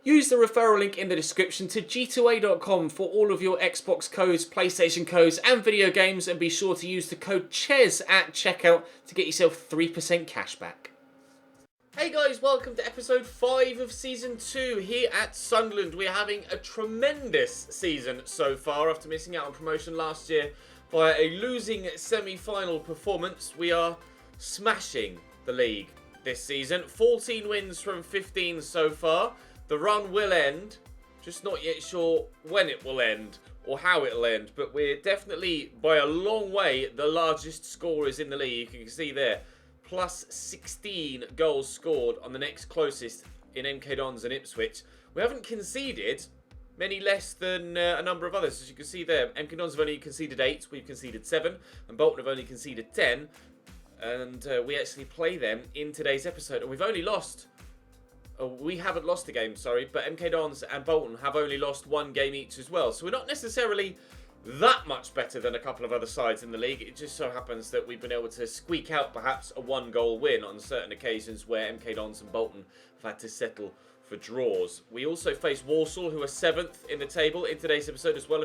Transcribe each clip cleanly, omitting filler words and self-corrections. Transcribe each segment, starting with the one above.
Use the referral link in the description to g2a.com for all of your Xbox codes, PlayStation codes and video games, and be sure to use the code CHES at checkout to get yourself 3% cash back. Hey guys, welcome to episode 5 of season 2 here at Sunderland. We're having a tremendous season so far after missing out on promotion last year via a losing semi-final performance. We are smashing the league this season. 14 wins from 15 so far. The run will end, just not yet sure when it will end or how it will end, but we're definitely by a long way the largest scorers in the league. You can see there, plus 16 goals scored on the next closest in MK Dons and Ipswich. We haven't conceded many less than a number of others. As you can see there, MK Dons have only conceded 8, we've conceded 7, and Bolton have only conceded 10. And we actually play them in today's episode, and we've only lost... we haven't lost a game, sorry, but MK Dons and Bolton have only lost one game each as well. So we're not necessarily that much better than a couple of other sides in the league. It just so happens that we've been able to squeak out perhaps a one-goal win on certain occasions where MK Dons and Bolton have had to settle for draws. We also face Walsall, who are 7th in the table in today's episode, as well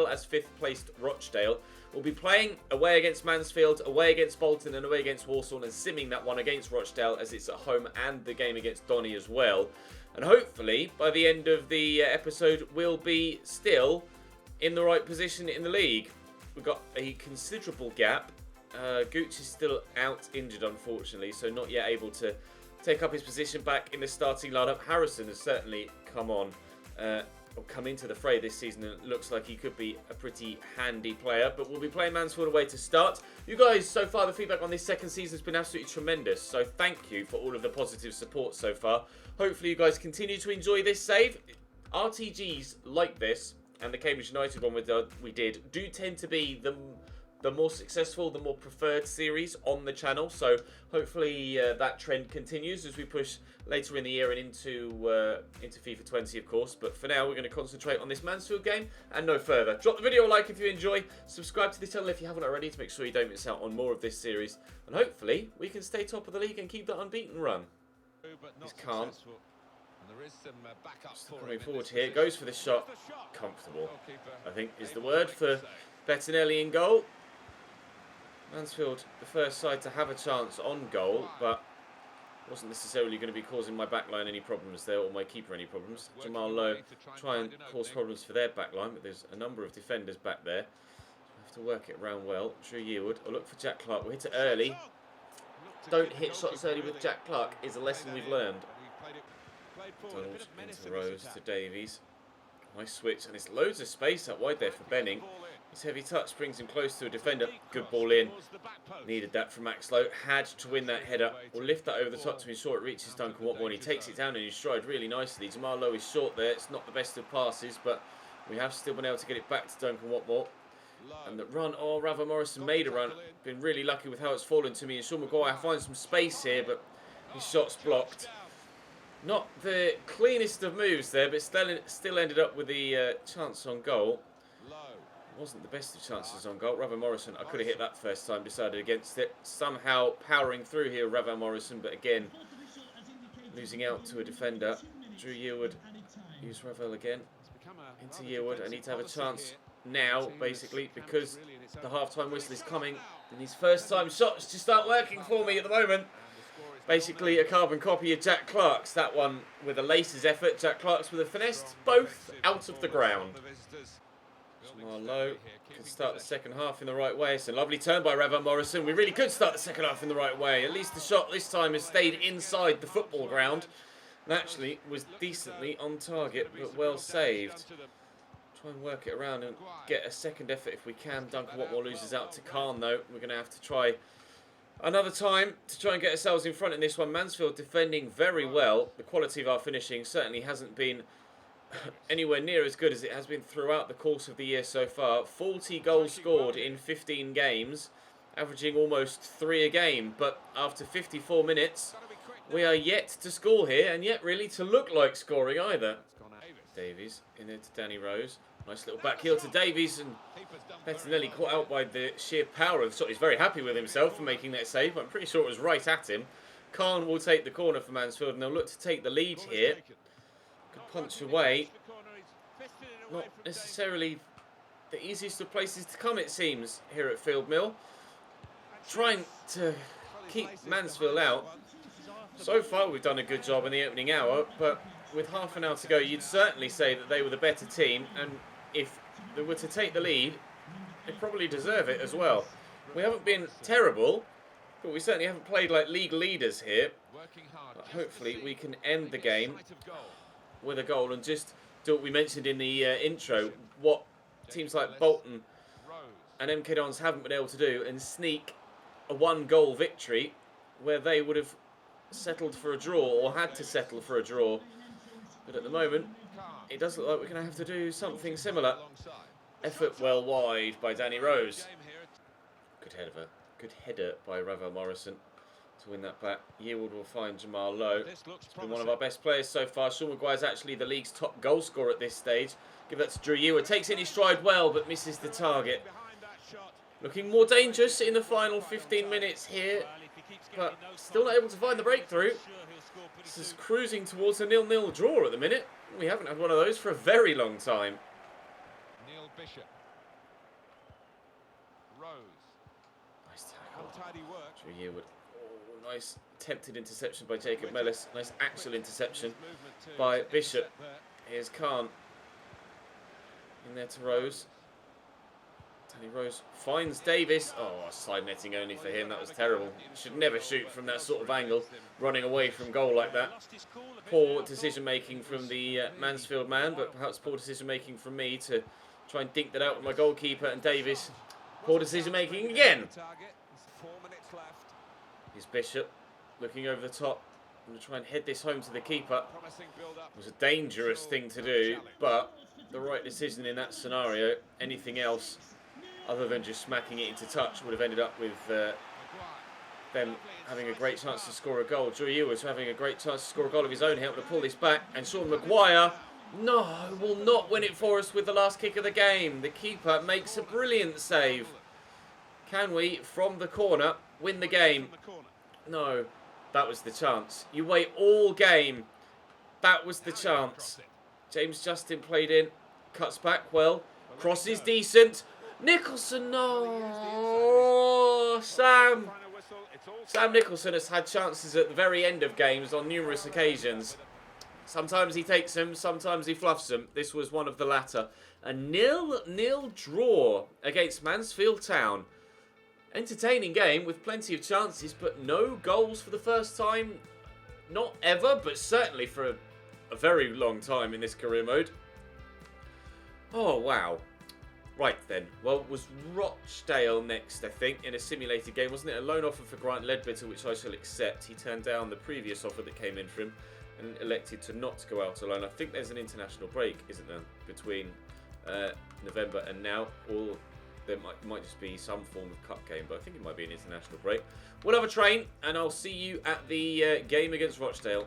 as 5th placed Rochdale. We'll be playing away against Mansfield, away against Bolton and away against Walsall, and simming that one against Rochdale as it's at home, and the game against Donny as well. And hopefully by the end of the episode we'll be still in the right position in the league. We've got a considerable gap. Gooch is still out injured unfortunately, so not yet able to take up his position back in the starting lineup. Harrison has certainly come on or come into the fray this season, and it looks like he could be a pretty handy player. But we'll be playing Mansfield away to start. You guys, so far the feedback on this second season has been absolutely tremendous, so thank you for all of the positive support so far. Hopefully you guys continue to enjoy this save. RTGs like this, and the Cambridge United one we did, do tend to be the more successful, the more preferred series on the channel. So hopefully that trend continues as we push later in the year and into FIFA 20, of course. But for now, we're going to concentrate on this Mansfield game and no further. Drop the video a like if you enjoy. Subscribe to the channel if you haven't already to make sure you don't miss out on more of this series. And hopefully we can stay top of the league and keep that unbeaten run. He's calm. Coming forward here, goes for the shot. Comfortable, I think, is the word for Bettinelli in goal. Mansfield, the first side to have a chance on goal, but wasn't necessarily going to be causing my backline any problems there, or my keeper any problems. Jamal Lowe try and cause problems for their backline, but there's a number of defenders back there. So have to work it around well. Drew Yearwood, I'll look for Jack Clark. We'll hit it early. Don't hit shots early with Jack Clark is a lesson we've learned. Donald into Rose to Davies. Nice switch, and there's loads of space out wide there for Benning. His heavy touch brings him close to a defender. Good ball in. Needed that from Max Lowe. Had to win that header. We'll lift that over the top to ensure it reaches Duncan Watmore, and he takes it down in his stride really nicely. Jamal Lowe is short there. It's not the best of passes, but we have still been able to get it back to Duncan Watmore. And the run, oh, Rafa Morrison made a run. Been really lucky with how it's fallen to me. And Sean Maguire finds some space here, but his shot's blocked. Not the cleanest of moves there, but still ended up with the chance on goal. Wasn't the best of chances on goal. Rafa Morrison, I could have hit that first time, decided against it. Somehow powering through here, Rafa Morrison, but again, losing out to a defender. Drew Yearwood, use Ravel again. Into Yearwood, I need to have a chance now, basically, because the half-time whistle is coming. And his first-time shots just aren't working for me at the moment. Basically a carbon copy of Jack Clark's. That one with a laces effort. Jack Clark's with a finesse. Both out of the ground. Jamal Lowe can start the second half in the right way. It's a lovely turn by Rafa Morrison. We really could start the second half in the right way. At least the shot this time has stayed inside the football ground. And actually was decently on target, but well saved. Try and work it around and get a second effort if we can. Duncan Watmore loses out to Khan though. We're going to have to try another time to try and get ourselves in front in this one. Mansfield defending very well. The quality of our finishing certainly hasn't been anywhere near as good as it has been throughout the course of the year so far. 40 goals scored in 15 games, averaging almost 3 a game. But after 54 minutes, we are yet to score here, and yet really to look like scoring either. Davies in there to Danny Rose. Nice little back heel to Davies, and Bettinelli caught out by the sheer power of the shot. He's very happy with himself for making that save. I'm pretty sure it was right at him. Khan will take the corner for Mansfield, and they'll look to take the lead here. Good punch away. Not necessarily the easiest of places to come, it seems, here at Field Mill. Trying to keep Mansfield out. So far, we've done a good job in the opening hour, but with half an hour to go, you'd certainly say that they were the better team, and if they were to take the lead, they probably deserve it as well. We haven't been terrible, but we certainly haven't played like league leaders here. But hopefully we can end the game with a goal and just do what we mentioned in the intro, what teams like Bolton and MK Dons haven't been able to do, and sneak a 1-goal victory where they would have settled for a draw or had to settle for a draw. But at the moment, it does look like we're going to have to do something similar. Effort well wide by Danny Rose. Good header by Ravel Morrison to win that back. Yearwood will find Jamal Lowe. It's been one of our best players so far. Sean Maguire's actually the league's top goal scorer at this stage. Give that to Drew Yearwood. Takes in his stride well, but misses the target. Looking more dangerous in the final 15 minutes here, but still not able to find the breakthrough. This is cruising towards a 0-0 draw at the minute. We haven't had one of those for a very long time. Neil Bishop. Rose. Nice tackle. Drew Yearwood. Oh, nice attempted interception by Jacob Mellis. Nice actual interception by Bishop. Here's Khan. In there to Rose. Danny Rose finds Davis. Oh, side netting only for him. That was terrible. Should never shoot from that sort of angle, running away from goal like that. Poor decision making from the Mansfield man, but perhaps poor decision making from me to try and dink that out with my goalkeeper. And Davis, poor decision making again. Here's Bishop looking over the top. I'm going to try and head this home to the keeper. It was a dangerous thing to do, but the right decision in that scenario. Anything else other than just smacking it into touch would have ended up with them having a great chance to score a goal. Drew Yearwood having a great chance to score a goal of his own, helping to pull this back. And Sean Maguire, no, will not win it for us with the last kick of the game. The keeper makes a brilliant save. Can we, from the corner, win the game? No, that was the chance. You wait all game. That was the chance. James Justin played in, cuts back well, cross is decent. Nicholson, no! Sam Nicholson has had chances at the very end of games on numerous occasions. Sometimes he takes them, sometimes he fluffs them. This was one of the latter. A 0-0 draw against Mansfield Town. Entertaining game with plenty of chances, but no goals for the first time. Not ever, but certainly for a very long time in this career mode. Oh, wow. Right then, well, it was Rochdale next, I think, in a simulated game, wasn't it? A loan offer for Grant Ledbetter, which I shall accept. He turned down the previous offer that came in for him and elected to not go out alone. I think there's an international break, isn't there, between November and now, or there might just be some form of cup game, but I think it might be an international break. We'll have a train, and I'll see you at the game against Rochdale.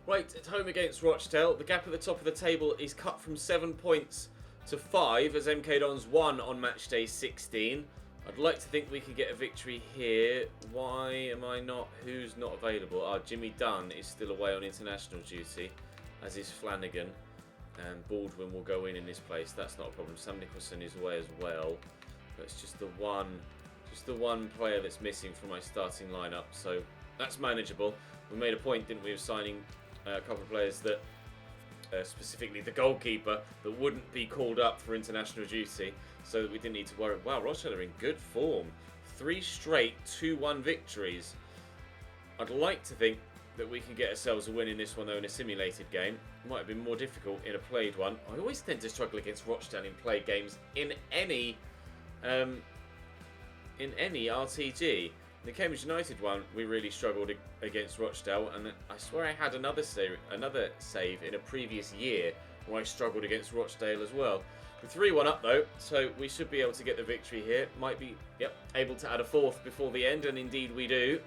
Right, at home against Rochdale, the gap at the top of the table is cut from 7 points to 5 as MK Dons won on match day 16. I'd like to think we could get a victory here. Why am I not? Who's not available? Jimmy Dunn is still away on international duty, as is Flanagan. And Baldwin will go in this place. That's not a problem. Sam Nicholson is away as well. But it's just the one player that's missing from my starting lineup. So that's manageable. We made a point, didn't we, of signing a couple of players that specifically the goalkeeper that wouldn't be called up for international duty, so that we didn't need to worry. Wow, Rochdale are in good form. 3 straight 2-1 victories. I'd like to think that we can get ourselves a win in this one, though, in a simulated game. It might have been more difficult in a played one. I always tend to struggle against Rochdale in played games in any RTG. The Cambridge United one, we really struggled against Rochdale, and I swear I had another save in a previous year where I struggled against Rochdale as well. We're 3-1 up though, so we should be able to get the victory here. Might be able to add a 4th before the end, and indeed we do.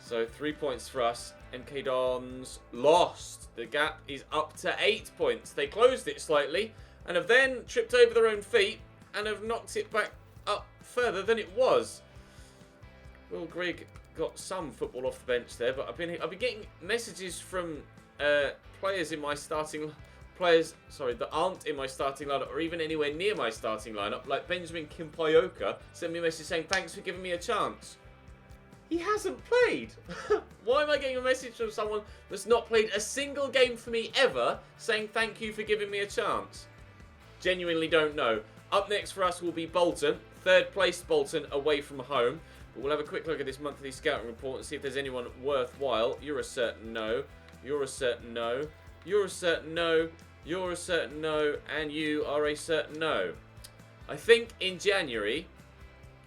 So 3 points for us. MK Dons lost. The gap is up to 8 points. They closed it slightly and have then tripped over their own feet and have knocked it back up further than it was. Will Grigg got some football off the bench there, but I've been getting messages from players in my starting... that aren't in my starting lineup or even anywhere near my starting lineup, like Benjamin Kimpioka, sent me a message saying, thanks for giving me a chance. He hasn't played. Why am I getting a message from someone that's not played a single game for me ever saying thank you for giving me a chance? Genuinely don't know. Up next for us will be Bolton. Third place Bolton away from home. But we'll have a quick look at this monthly scouting report and see if there's anyone worthwhile. You're a certain no. You're a certain no. You're a certain no. You're a certain no. And you are a certain no. I think in January,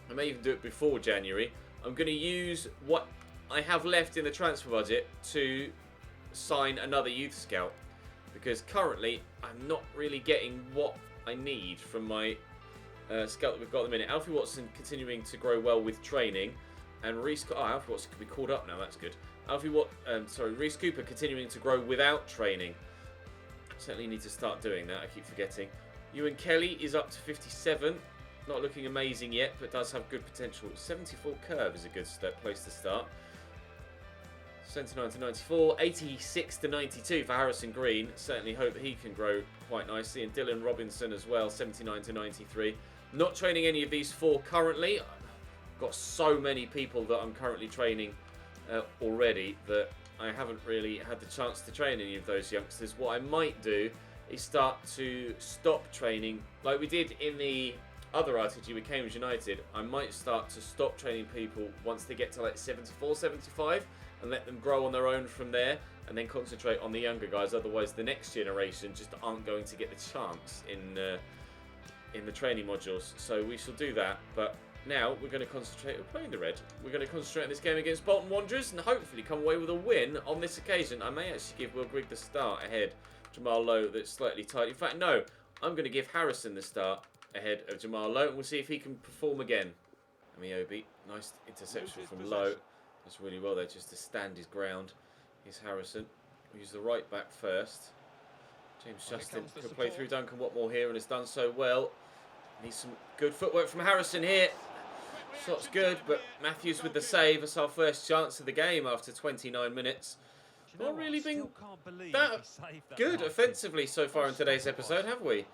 I may even do it before January, I'm going to use what I have left in the transfer budget to sign another youth scout. Because currently, I'm not really getting what I need from my scout that we've got at the minute. Alfie Watson continuing to grow well with training. And Reece... Oh, Alfie Watson can be called up now. That's good. Reece Cooper continuing to grow without training. Certainly need to start doing that. I keep forgetting. Ewan Kelly is up to 57. Not looking amazing yet, but does have good potential. 74 curve is a good place to start. 79 to 94. 86 to 92 for Harrison Green. Certainly hope that he can grow quite nicely. And Dylan Robinson as well. 79 to 93. Not training any of these four currently. I've got so many people that I'm currently training already that I haven't really had the chance to train any of those youngsters. What I might do is start to stop training like we did in the other RTG with Cambridge United. I might start to stop training people once they get to like 74, 75 and let them grow on their own from there and then concentrate on the younger guys. Otherwise the next generation just aren't going to get the chance in the training modules. So we shall do that, but now we're going to concentrate on playing the red. We're going to concentrate on this game against Bolton Wanderers and hopefully come away with a win on this occasion. I may actually give Will Grigg the start ahead. Jamal Lowe that's slightly tight. In fact, no. I'm going to give Harrison the start ahead of Jamal Lowe and we'll see if he can perform again. Amiobi, nice interception from Lowe. Does really well there just to stand his ground. Here's Harrison. We'll use the right back first. James Justin could play through Duncan Watmore here and has done so well. Needs some good footwork from Harrison here. Shot's good, but Matthews with the save. That's our first chance of the game after 29 minutes. Not really been that good offensively so far in today's episode, have we?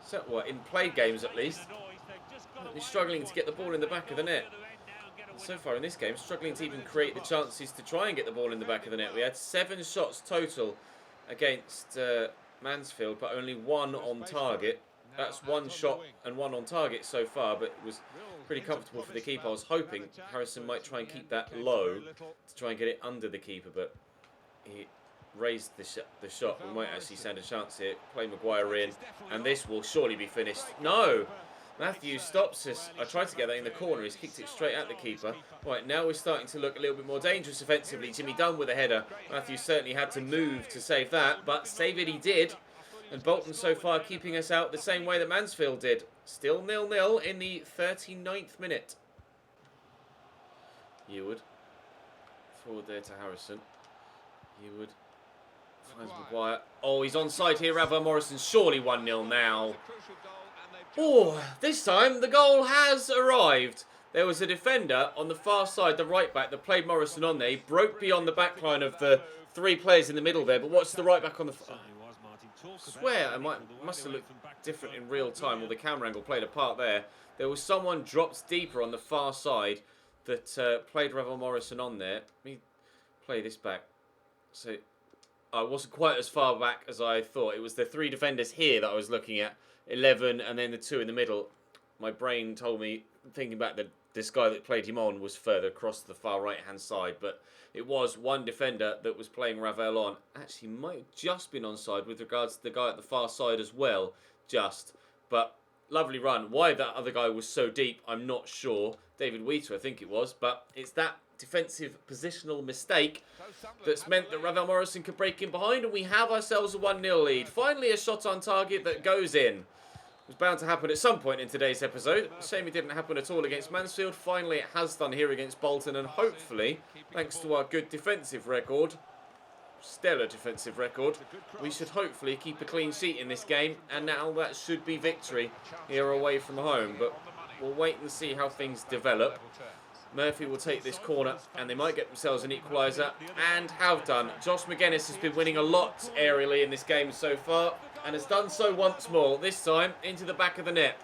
So, what, in played games at least. We're struggling to get the ball in the back of the net. And so far in this game, struggling to even create the chances to try and get the ball in the back of the net. We had 7 shots total against Mansfield, but only 1 on target. That's 1 shot and 1 on target so far, but it was pretty comfortable for the keeper. I was hoping Harrison might try and keep that low to try and get it under the keeper, but he raised the shot. We might actually stand a chance here. Play Maguire in, and this will surely be finished. No! Matthews stops us. I tried to get that in the corner. He's kicked it straight at the keeper. Right, now we're starting to look a little bit more dangerous offensively. Jimmy Dunn with a header. Matthews certainly had to move to save that, but save it he did. And Bolton so far keeping us out the same way that Mansfield did. Still 0-0 in the 39th minute. Yearwood. Forward there to Harrison. Yearwood. Finds Maguire. Oh, he's onside here. Ravel Morrison surely 1-0 now. Oh, this time the goal has arrived. There was a defender on the far side, the right back, that played Morrison on there. He broke beyond the back line of the 3 players in the middle there. But what's the right back on the... I swear it must have looked different in real time, or the camera angle played a part there. There was someone dropped deeper on the far side that played Ravel Morrison on there. Let me play this back. So I wasn't quite as far back as I thought. It was the 3 defenders here that I was looking at. 11 and then the 2 in the middle. My brain told me, thinking back, that this guy that played him on was further across the far right hand side, but it was one defender that was playing Ravel on. Actually might have just been onside with regards to the guy at the far side as well, but lovely run. Why that other guy was so deep, I'm not sure. David Wheater, I think it was, but it's that defensive positional mistake that's meant that Ravel Morrison could break in behind, and we have ourselves a 1-0 lead. Finally a shot on target that goes in. It was bound to happen at some point in today's episode. Shame it didn't happen at all against Mansfield. Finally it has done here against Bolton, and hopefully, thanks to our good defensive record, stellar defensive record, we should hopefully keep a clean sheet in this game, and now that should be victory here away from home. But we'll wait and see how things develop. Murphy will take this corner and they might get themselves an equaliser, and have done. Josh McGuinness has been winning a lot aerially in this game so far and has done so once more, this time into the back of the net.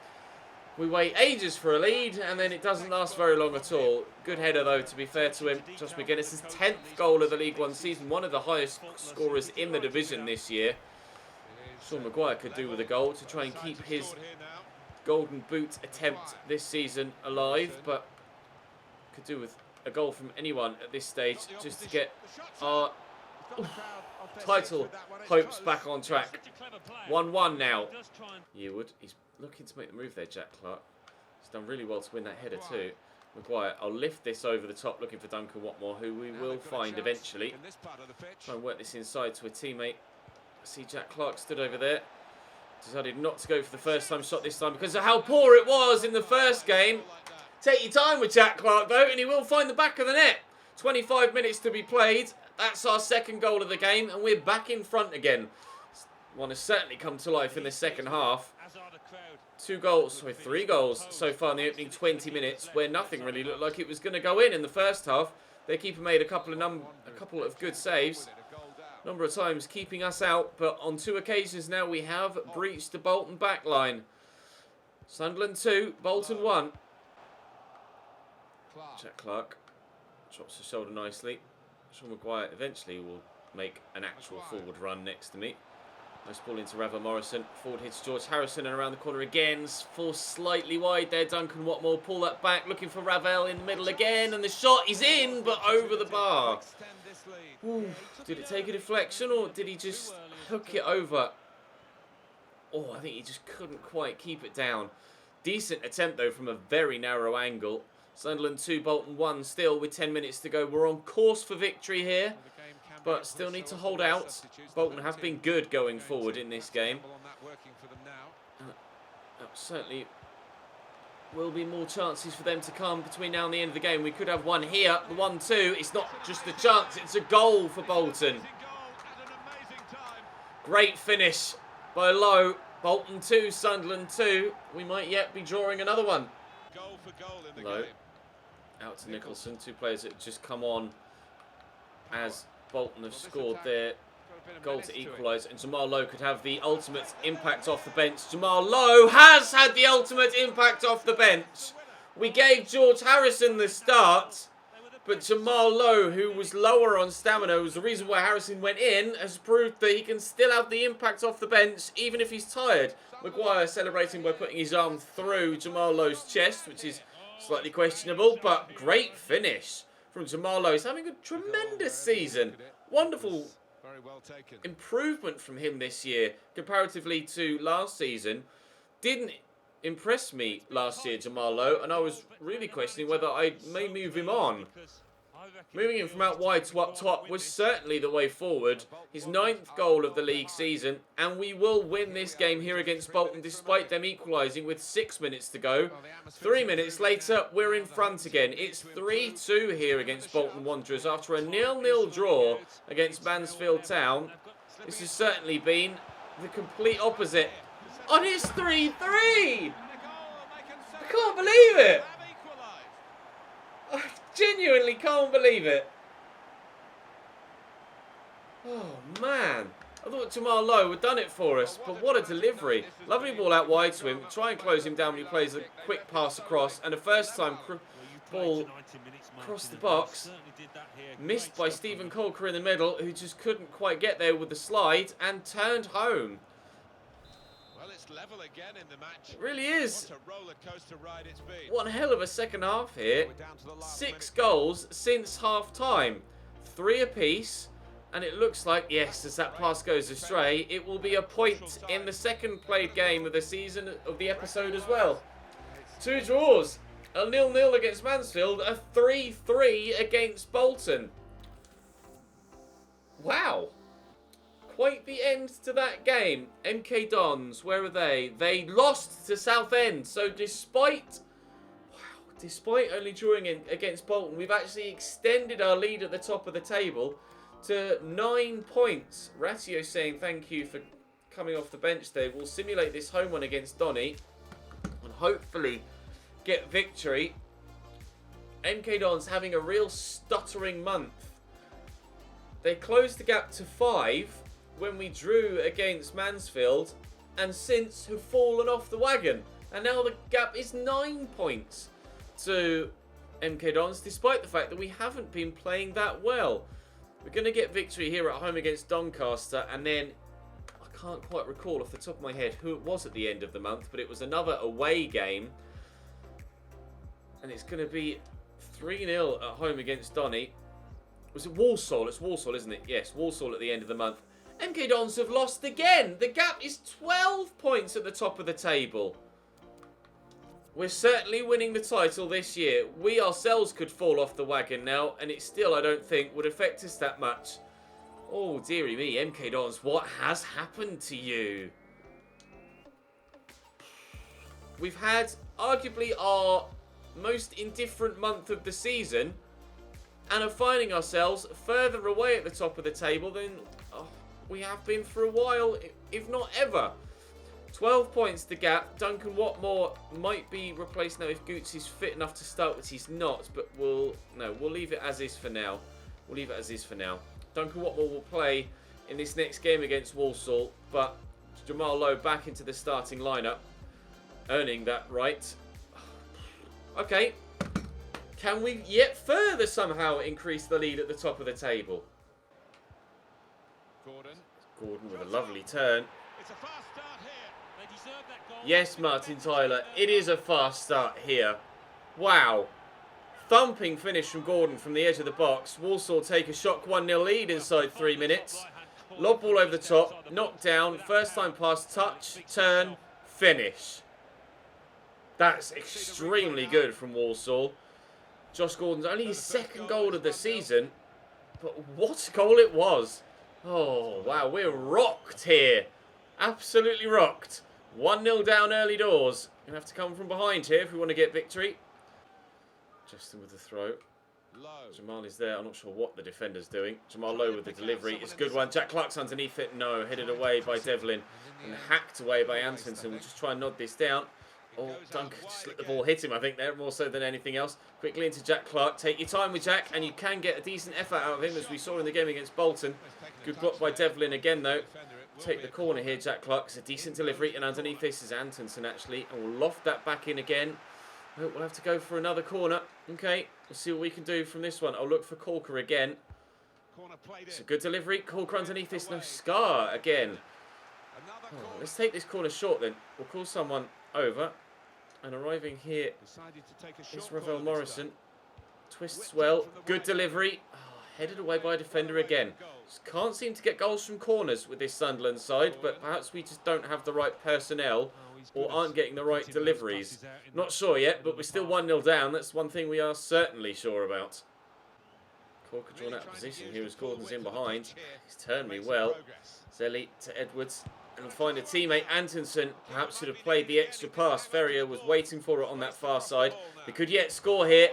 We wait ages for a lead and then it doesn't last very long at all. Good header though, to be fair to him. Josh McGuinness' 10th goal of the League One season, one of the highest scorers in the division this year. Sean Maguire could do with a goal to try and keep his golden boot attempt this season alive, but could do with a goal from anyone at this stage just to get our title hopes back on track. 1-1 now. Yearwood, he's looking to make the move there, Jack Clark. He's done really well to win that header too. Maguire, I'll lift this over the top looking for Duncan Watmore, who we will find eventually. Try and work this inside to a teammate. I see Jack Clark stood over there. Decided not to go for the first time shot this time because of how poor it was in the first game. Take your time with Jack Clark though, and he will find the back of the net. 25 minutes to be played. That's our second goal of the game, and we're back in front again. One has certainly come to life in the second half. 3 goals so far in the opening 20 minutes, where nothing really looked like it was going to go in the first half. Their keeper made a couple of good saves. Number of times keeping us out, but on 2 occasions now we have breached the Bolton backline. Sunderland 2, Bolton 1. Jack Clark drops the shoulder nicely. Sean Maguire eventually will make an actual forward run next to me. Nice ball into Ravel Morrison. Forward hits George Harrison and around the corner again. Forced slightly wide there. Duncan Watmore pull that back, looking for Ravel in the middle again, and the shot is in, but over the bar. Ooh, did it take a deflection or did he just hook it over? Oh, I think he just couldn't quite keep it down. Decent attempt though from a very narrow angle. Sunderland 2, Bolton 1 still with 10 minutes to go. We're on course for victory here, but still need to hold out. Bolton have been good going forward in this game. Certainly will be more chances for them to come between now and the end of the game. We could have one here, the 1-2. It's not just a chance, it's a goal for Bolton. Great finish by Lowe. Bolton 2, Sunderland 2. We might yet be drawing another one. Lowe out to Nicholson. 2 players that have just come on as Bolton have scored their goal to equalise, and Jamal Lowe could have the ultimate impact off the bench. Jamal Lowe has had the ultimate impact off the bench. We gave George Harrison the start, but Jamal Lowe, who was lower on stamina, was the reason why Harrison went in, has proved that he can still have the impact off the bench even if he's tired. Maguire celebrating by putting his arm through Jamal Lowe's chest, which is slightly questionable, but great finish from Jamal Lowe. He's having a tremendous season. Wonderful improvement from him this year comparatively to last season. Didn't impress me last year, Jamal Lowe, and I was really questioning whether I may move him on. Moving him from out wide to up top was certainly the way forward. His 9th goal of the league season, and we will win this game here against Bolton despite them equalising with 6 minutes to go. 3 minutes later, we're in front again. It's 3-2 here against Bolton Wanderers after a 0-0 draw against Mansfield Town. This has certainly been the complete opposite. And it's 3-3! I can't believe it! I genuinely can't believe it. Oh, man. I thought Jamal Lowe had done it for us, but what a delivery. Lovely ball out wide to him. Try and close him down when he plays a quick pass across. And a first time ball across the box. Missed by Stephen Colker in the middle, who just couldn't quite get there with the slide and turned home. Level again in the match. It really is. What a roller coaster ride it's been. One hell of a second half here. 6 goals since half time. 3 apiece. And it looks like, yes, as that pass goes astray, it will be a point in the second played game of the season, of the episode as well. 2 draws. A 0-0 against Mansfield. A 3-3 against Bolton. Wow. Quite the end to that game. MK Dons, where are they? They lost to Southend. So despite only drawing in against Bolton, we've actually extended our lead at the top of the table to 9 points. Ratio saying thank you for coming off the bench there. We'll simulate this home one against Donny and hopefully get victory. MK Dons having a real stuttering month. They closed the gap to 5 when we drew against Mansfield, and since have fallen off the wagon. And now the gap is 9 points to MK Dons, despite the fact that we haven't been playing that well. We're going to get victory here at home against Doncaster, and then I can't quite recall off the top of my head who it was at the end of the month, but it was another away game. And it's going to be 3-0 at home against Donny. Was it Walsall? It's Walsall, isn't it? Yes, Walsall at the end of the month. MK Dons have lost again. The gap is 12 points at the top of the table. We're certainly winning the title this year. We ourselves could fall off the wagon now, and it still, I don't think, would affect us that much. Oh, dearie me, MK Dons, what has happened to you? We've had arguably our most indifferent month of the season, and are finding ourselves further away at the top of the table than we have been for a while, if not ever. 12 points the gap. Duncan Watmore might be replaced now if Goots is fit enough to start, which he's not, but we'll leave it as is for now. We'll leave it as is for now. Duncan Watmore will play in this next game against Walsall, but Jamal Lowe back into the starting lineup, earning that right. Okay. Can we yet further somehow increase the lead at the top of the table? Gordon with a lovely turn. It's a fast start here. They deserve that goal. Yes, Martin Tyler, it is a fast start here. Wow. Thumping finish from Gordon from the edge of the box. Walsall take a shock 1-0 lead inside 3 minutes. Lob ball over the top, knocked down, first time pass, touch, turn, finish. That's extremely good from Walsall. Josh Gordon's only his second goal of the season, but what a goal it was. Oh, wow, we're rocked here. Absolutely rocked. 1-0 down early doors. Going to have to come from behind here if we want to get victory. Justin with the throw. Jamal is there. I'm not sure what the defender's doing. Jamal Lowe with the delivery. It's a good one. Jack Clark's underneath it. No, headed away by Devlin and hacked away by Antonson. We'll just try and nod this down. Oh, Duncan just let the ball hit him, I think, there, more so than anything else. Quickly into Jack Clark. Take your time with Jack, and you can get a decent effort out of him, as we saw in the game against Bolton. Good block by Devlin again, though. Take the corner here, Jack Clark. It's a decent delivery, and underneath this is Antonson, actually. And we'll loft that back in again. Oh, we'll have to go for another corner. Okay, we'll see what we can do from this one. I'll look for Corker again. It's a good delivery. Corker underneath this. No, Scar again. Oh, let's take this corner short, then. We'll call someone over. And arriving here is Ravel Morrison. Twists well. Good delivery. Oh, headed away by a defender again. Just can't seem to get goals from corners with this Sunderland side, but perhaps we just don't have the right personnel or aren't getting the right deliveries. Not sure yet, but we're still 1-0 down. That's one thing we are certainly sure about. Corker drawn out of position here as Gordon's in behind. He's turned me well. Zelly to Edwards. And find a teammate. Antonson perhaps should have played the extra pass. Ferrier was waiting for it on that far side. They could yet score here.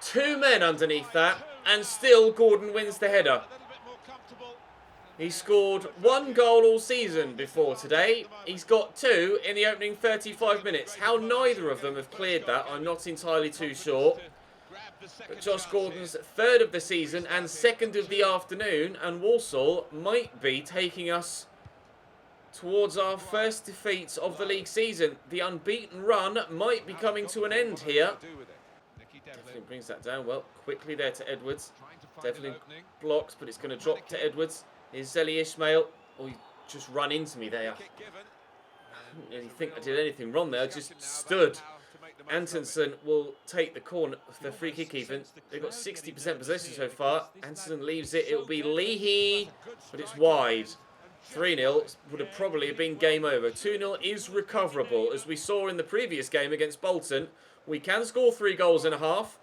2 men underneath that, and still Gordon wins the header. He scored 1 goal all season before today. He's got 2 in the opening 35 minutes. How neither of them have cleared that, I'm not entirely too sure. But Josh Gordon's 3rd of the season and 2nd of the afternoon, and Walsall might be taking us towards our first defeat of the league season. The unbeaten run might be coming to an end here. Devlin brings that down well. Quickly there to Edwards. Devlin blocks, but it's going to drop to Edwards. Here's Zelly Ishmael. Oh, he just run into me there. I didn't really think I did anything wrong there. I just stood. Antonson will take the corner, the free kick even. They've got 60% possession so far. Antonson leaves it. It will be Leahy, but it's wide. 3-0 would have probably been game over. 2-0 is recoverable. As we saw in the previous game against Bolton, we can score 3 goals in a half,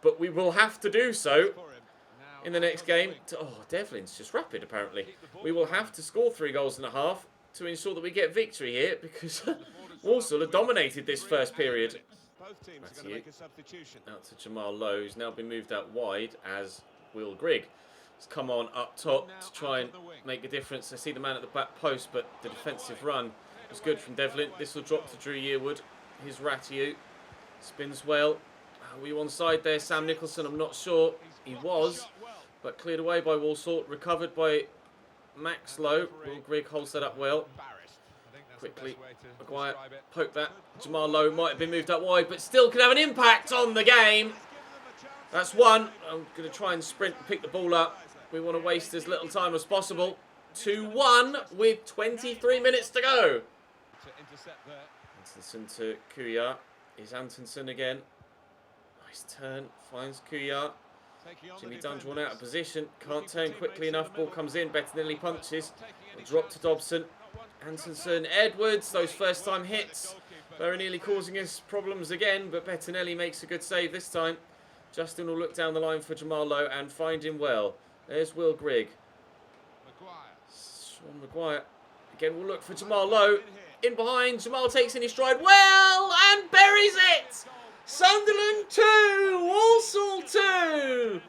but we will have to do so in the next game. Oh, Devlin's just rapid, apparently. We will have to score 3 goals in a half to ensure that we get victory here, because Walsall have dominated this first period. Matthew, out to Jamal Lowe, who's now been moved out wide as Will Grigg. He's come on up top to try and make a difference. I see the man at the back post, but the defensive run was good from Devlin. This will drop to Drew Yearwood. His Ratiu spins well. Are we onside there, Sam Nicholson? I'm not sure. He was, but cleared away by Walsall. Recovered by Max Lowe. Will Grigg holds that up well. Quickly, Maguire poked that. Jamal Lowe might have been moved up wide, but still could have an impact on the game. That's one. I'm going to try and sprint and pick the ball up. We want to waste as little time as possible. 2-1 with 23 minutes to go. Antonsen to Kuyar. Is Antonsen again. Nice turn. Finds Kuyar. Jimmy Dunn drawn out of position. Can't turn quickly enough. Ball comes in. Bettinelli punches. Drop to Dobson. Antonsen, Edwards. Those first time hits. Very nearly causing us problems again. But Bettinelli makes a good save this time. Justin will look down the line for Jamal Lowe and find him well. There's Will Grigg. Sean Maguire. Again, we'll look for Jamal Lowe. In behind, Jamal takes in his stride well and buries it! Sunderland 2, Walsall 2!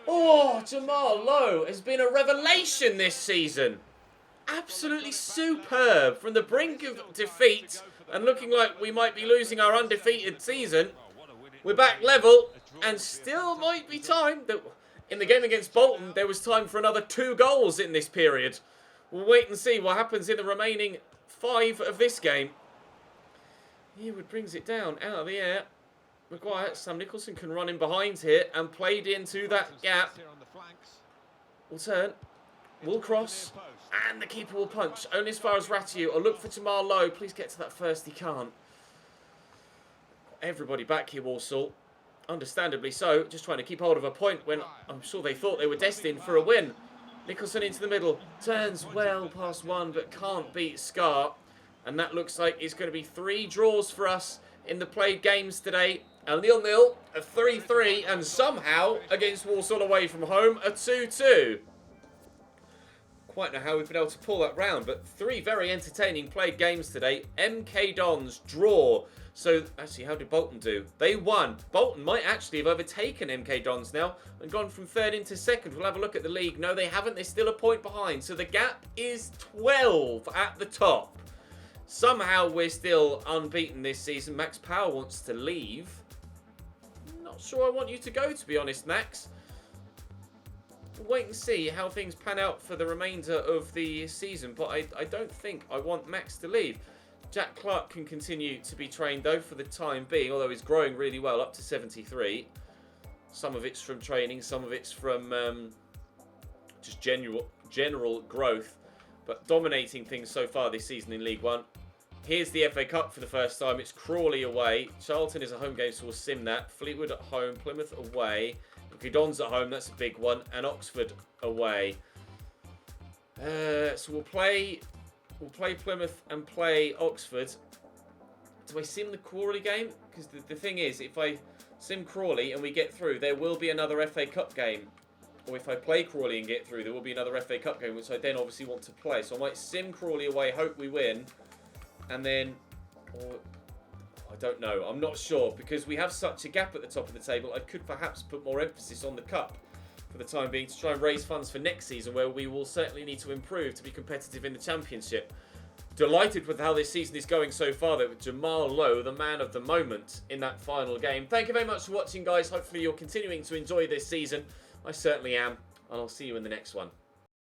Oh, Jamal Lowe has been a revelation this season. Absolutely superb from the brink of defeat and looking like we might be losing our undefeated season. We're back level and still might be time. In the game against Bolton, there was time for another 2 goals in this period. We'll wait and see what happens in the remaining 5 of this game. Hewood brings it down out of the air. Maguire, Sam Nicholson can run in behind here and played into that gap. Will turn, will cross, and the keeper will punch. Only as far as Ratiu. I'll look for Jamal Lowe. Please get to that first. He can't. Everybody back here, Walsall. Understandably so. Just trying to keep hold of a point when I'm sure they thought they were destined for a win. Nicholson into the middle. Turns well past one, but can't beat Scar. And that looks like it's going to be 3 draws for us in the played games today. A 0-0, a 3-3, and somehow, against Walsall away from home, a 2-2. Quite know how we've been able to pull that round, but 3 very entertaining played games today. MK Dons draw. So, actually, how did Bolton do? They won. Bolton might actually have overtaken MK Dons now and gone from 3rd into 2nd. We'll have a look at the league. No, they haven't. They're still a point behind. So the gap is 12 at the top. Somehow we're still unbeaten this season. Max Power wants to leave. Not sure I want you to go, to be honest, Max. We'll wait and see how things pan out for the remainder of the season. But I don't think I want Max to leave. Jack Clark can continue to be trained, though, for the time being, although he's growing really well, up to 73. Some of it's from training, some of it's from just general growth, but dominating things so far this season in League One. Here's the FA Cup for the first time. It's Crawley away. Charlton is a home game, so we'll sim that. Fleetwood at home, Plymouth away. Gudon's at home, that's a big one, and Oxford away. So we'll play Plymouth and play Oxford. Do I sim the Crawley game? Because the thing is, if I sim Crawley and we get through, there will be another FA Cup game. Or if I play Crawley and get through, there will be another FA Cup game, which I then obviously want to play. So I might sim Crawley away, hope we win. And then, or I don't know, I'm not sure. Because we have such a gap at the top of the table, I could perhaps put more emphasis on the Cup for the time being to try and raise funds for next season, where we will certainly need to improve to be competitive in the Championship. Delighted with how this season is going so far, though, with Jamal Lowe, the man of the moment in that final game. Thank you very much for watching, guys. Hopefully you're continuing to enjoy this season. I certainly am, and I'll see you in the next one.